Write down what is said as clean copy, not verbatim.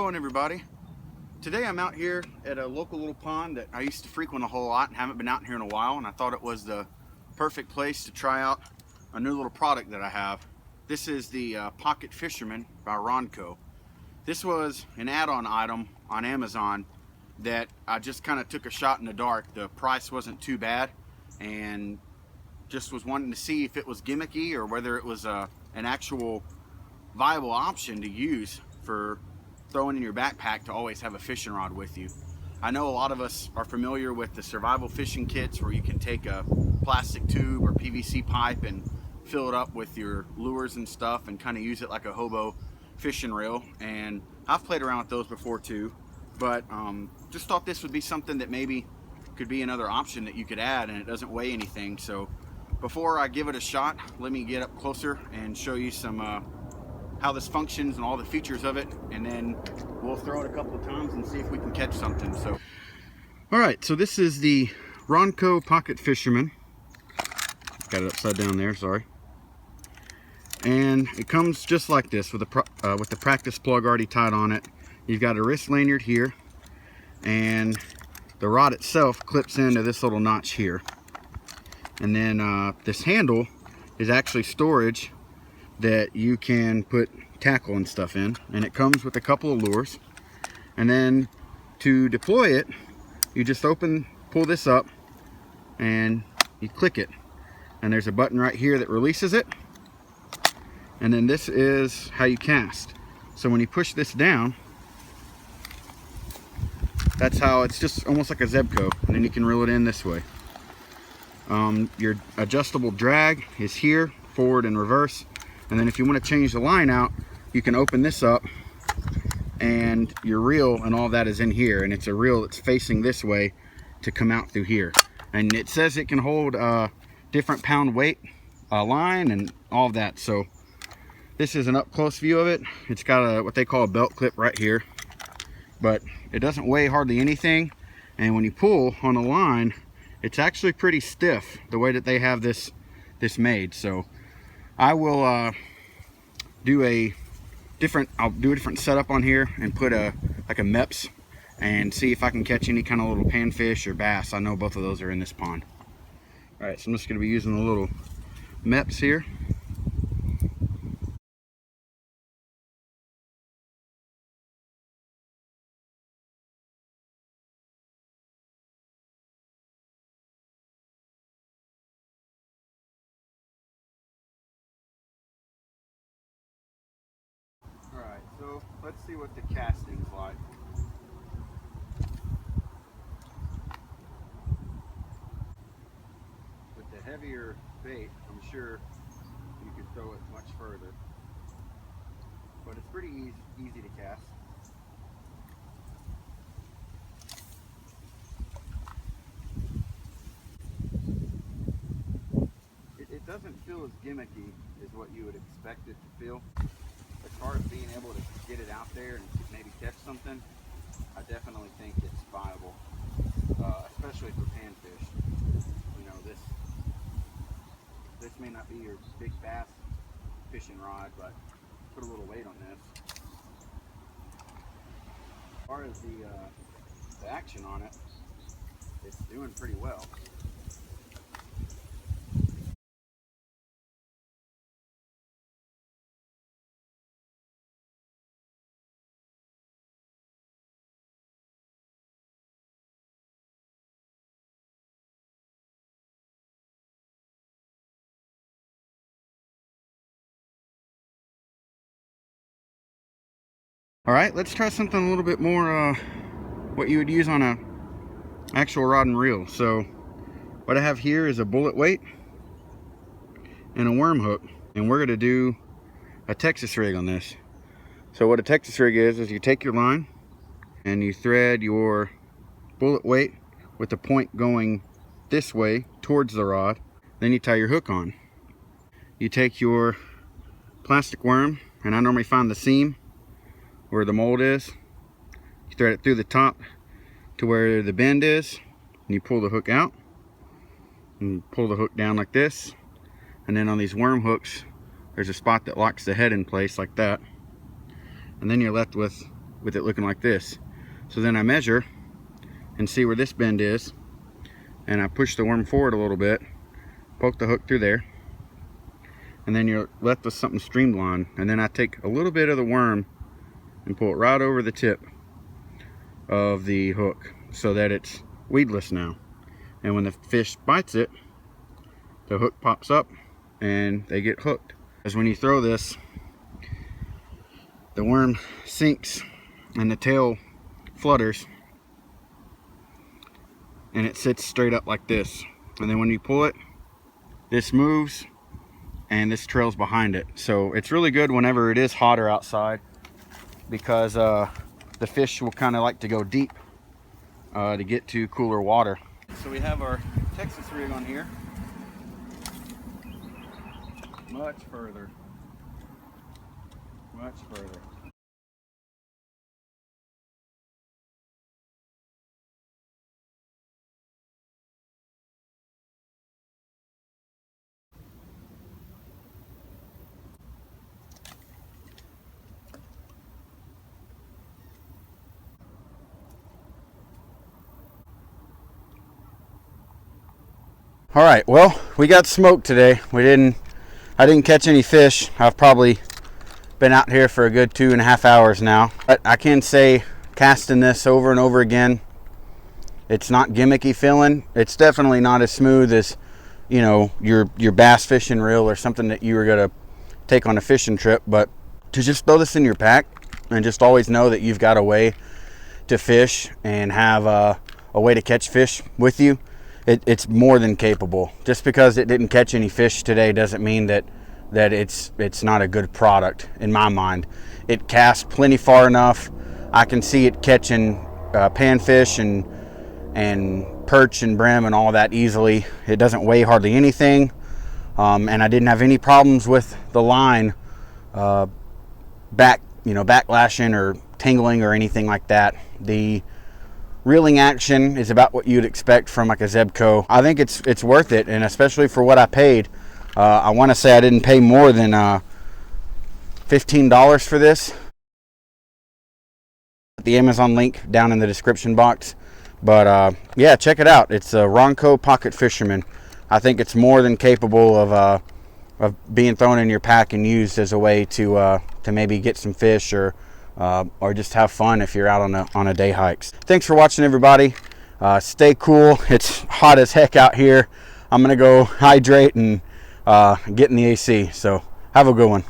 going, everybody? Today I'm out here at a local little pond that I used to frequent a whole lot and haven't been out here in a while, and I thought it was the perfect place to try out a new little product that I have. This is the Pocket Fisherman by Ronco. This was an add-on item on Amazon that I just kind of took a shot in the dark. The price wasn't too bad and just was wanting to see if it was gimmicky or whether it was an actual viable option to use for throwing in your backpack to always have a fishing rod with you. I know a lot of us are familiar with the survival fishing kits where you can take a plastic tube or PVC pipe and fill it up with your lures and stuff and kind of use it like a hobo fishing reel, and I've played around with those before too, but just thought this would be something that maybe could be another option that you could add, and it doesn't weigh anything. So before I give it a shot, let me get up closer and show you some how this functions and all the features of it, and then we'll throw it a couple of times and see if we can catch something. So, all right, so this is the Ronco Pocket Fisherman. Got it upside down there, sorry. And it comes just like this with the practice plug already tied on it. You've got a wrist lanyard here, and the rod itself clips into this little notch here. And then this handle is actually storage that you can put tackle and stuff in, and it comes with a couple of lures. And then to deploy it, you just pull this up and you click it, and there's a button right here that releases it, and then this is how you cast. So when you push this down, that's how it's just almost like a Zebco, and then you can reel it in this way. Your adjustable drag is here, forward and reverse. And then if you want to change the line out, you can open this up, and your reel and all that is in here, and it's a reel that's facing this way to come out through here. And it says it can hold different pound weight line and all of that. So this is an up close view of it. It's got what they call a belt clip right here, but it doesn't weigh hardly anything. And when you pull on the line, it's actually pretty stiff the way that they have this made. So I will do a different setup on here and put like a MEPS and see if I can catch any kind of little panfish or bass. I know both of those are in this pond. All right, so I'm just going to be using the little MEPS here. Alright, so let's see what the casting's like. With the heavier bait, I'm sure you could throw it much further. But it's pretty easy to cast. It doesn't feel as gimmicky as what you would expect it to feel. As far as being able to get it out there and maybe catch something, I definitely think it's viable, especially for panfish. You know, this may not be your big bass fishing rod, but put a little weight on this. As far as the action on it, it's doing pretty well. All right, let's try something a little bit more what you would use on a actual rod and reel. So what I have here is a bullet weight and a worm hook, and we're going to do a Texas rig on this. So what a Texas rig is you take your line and you thread your bullet weight with the point going this way towards the rod. Then you tie your hook on. You take your plastic worm, and I normally find the seam where the mold is. You thread it through the top to where the bend is, and you pull the hook out and pull the hook down like this. And then on these worm hooks, there's a spot that locks the head in place like that. And then you're left with with it looking like this. So then I measure and see where this bend is, and I push the worm forward a little bit, poke the hook through there, and then you're left with something streamlined. And then I take a little bit of the worm and pull it right over the tip of the hook so that it's weedless now. And when the fish bites it, the hook pops up and they get hooked. Because when you throw this, the worm sinks and the tail flutters and it sits straight up like this. And then when you pull it, this moves and this trails behind it. So it's really good whenever it is hotter outside, because the fish will kind of like to go deep to get to cooler water. So we have our Texas rig on here. Much further. Much further. All right, well, we got smoked today. I didn't catch any fish. I've probably been out here for a good 2.5 hours now. But I can say, casting this over and over again, it's not gimmicky feeling. It's definitely not as smooth as, you know, your bass fishing reel or something that you were gonna take on a fishing trip. But to just throw this in your pack and just always know that you've got a way to fish and have a way to catch fish with you, it's more than capable. Just because it didn't catch any fish today doesn't mean that it's not a good product in my mind. It casts plenty far enough. I can see it catching panfish and perch and brim and all that easily. It doesn't weigh hardly anything, and I didn't have any problems with the line backlashing or tangling or anything like that. The reeling action is about what you'd expect from like a Zebco. I think it's worth it, and especially for what I paid. I want to say I didn't pay more than $15 for this. The Amazon link down in the description box. But yeah, check it out. It's a Ronco Pocket Fisherman. I think it's more than capable of being thrown in your pack and used as a way to maybe get some fish or just have fun if you're out on a day hikes. Thanks for watching, everybody. Stay cool. It's hot as heck out here. I'm gonna go hydrate and get in the AC. So have a good one.